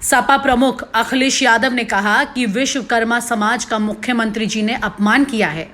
सपा प्रमुख अखिलेश यादव ने कहा कि विश्वकर्मा समाज का मुख्यमंत्री जी ने अपमान किया है।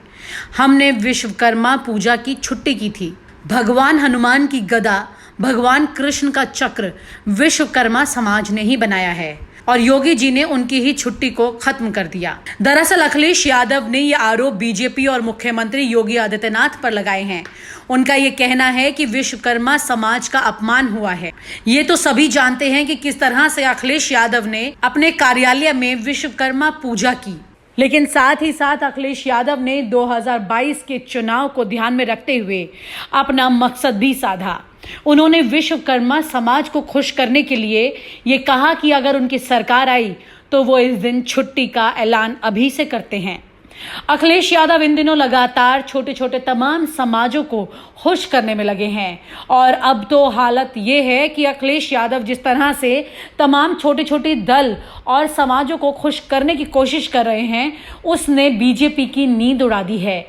हमने विश्वकर्मा पूजा की छुट्टी की थी। भगवान हनुमान की गदा, भगवान कृष्ण का चक्र विश्वकर्मा समाज ने ही बनाया है और योगी जी ने उनकी ही छुट्टी को खत्म कर दिया। दरअसल अखिलेश यादव ने यह आरोप बीजेपी और मुख्यमंत्री योगी आदित्यनाथ पर लगाए हैं। उनका ये कहना है कि विश्वकर्मा समाज का अपमान हुआ है। ये तो सभी जानते हैं कि किस तरह से अखिलेश यादव ने अपने कार्यालय में विश्वकर्मा पूजा की, लेकिन साथ ही साथ अखिलेश यादव ने 2022 के चुनाव को ध्यान में रखते हुए अपना मकसद भी साधा। उन्होंने विश्वकर्मा समाज को खुश करने के लिए ये कहा कि अगर उनकी सरकार आई तो वो इस दिन छुट्टी का ऐलान अभी से करते हैं। अखिलेश यादव इन दिनों लगातार छोटे छोटे तमाम समाजों को खुश करने में लगे हैं और अब तो हालत ये है कि अखिलेश यादव जिस तरह से तमाम छोटे छोटे दल और समाजों को खुश करने की कोशिश कर रहे हैं, उसने बीजेपी की नींद उड़ा दी है।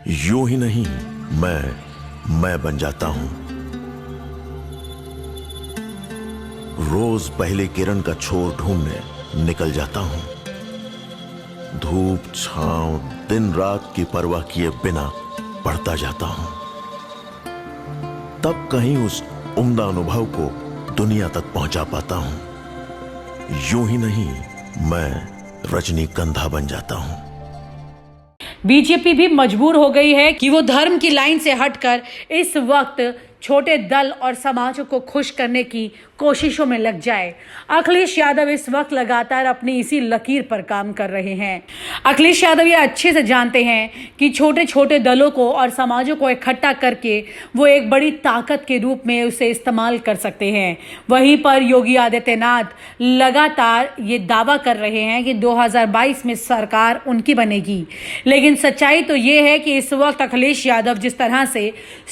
यूं ही नहीं, मैं बन जाता हूं। रोज पहले किरण का छोर ढूंढने निकल जाता हूं। धूप छांव दिन रात की परवाह किए बिना पढ़ता जाता हूं। तब कहीं उस उम्दा अनुभव को दुनिया तक पहुंचा पाता हूं। यूं ही नहीं, मैं रजनीगंधा बन जाता हूं। बीजेपी भी मजबूर हो गई है कि वो धर्म की लाइन से हटकर इस वक्त छोटे दल और समाजों को खुश करने की कोशिशों में लग जाए। अखिलेश यादव इस वक्त लगातार अपनी इसी लकीर पर काम कर रहे हैं। अखिलेश यादव ये अच्छे से जानते हैं कि छोटे छोटे दलों को और समाजों को इकट्ठा करके वो एक बड़ी ताकत के रूप में उसे इस्तेमाल कर सकते हैं। वहीं पर योगी आदित्यनाथ लगातार ये दावा कर रहे हैं कि 2022 में सरकार उनकी बनेगी, लेकिन सच्चाई तो ये है कि इस वक्त अखिलेश यादव जिस तरह से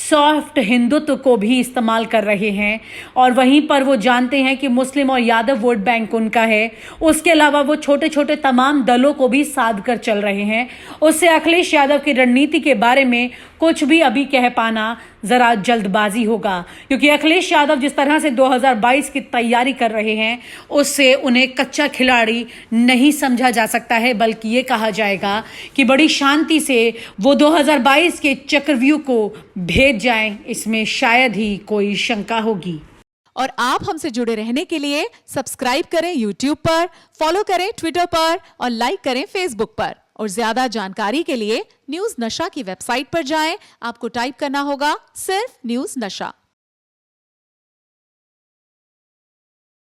सॉफ्ट हिंदुत्व को भी इस्तेमाल कर रहे हैं और वहीं पर वो जानते हैं कि मुस्लिम और यादव वोट बैंक उनका है, उसके अलावा वो छोटे छोटे तमाम दलों को भी साध कर चल रहे हैं। उससे अखिलेश यादव की रणनीति के बारे में कुछ भी अभी कह पाना जरा जल्दबाजी होगा, क्योंकि अखिलेश यादव जिस तरह से 2022 की तैयारी कर रहे हैं उससे उन्हें कच्चा खिलाड़ी नहीं समझा जा सकता है, बल्कि ये कहा जाएगा कि बड़ी शांति से वो 2022 के चक्रव्यूह को भेद जाएं, इसमें शायद ही कोई शंका होगी। और आप हमसे जुड़े रहने के लिए सब्सक्राइब करें YouTube पर, फॉलो करें Twitter पर और लाइक करें Facebook पर। और ज्यादा जानकारी के लिए न्यूज़ नशा की वेबसाइट पर जाएं। आपको टाइप करना होगा सिर्फ न्यूज़ नशा।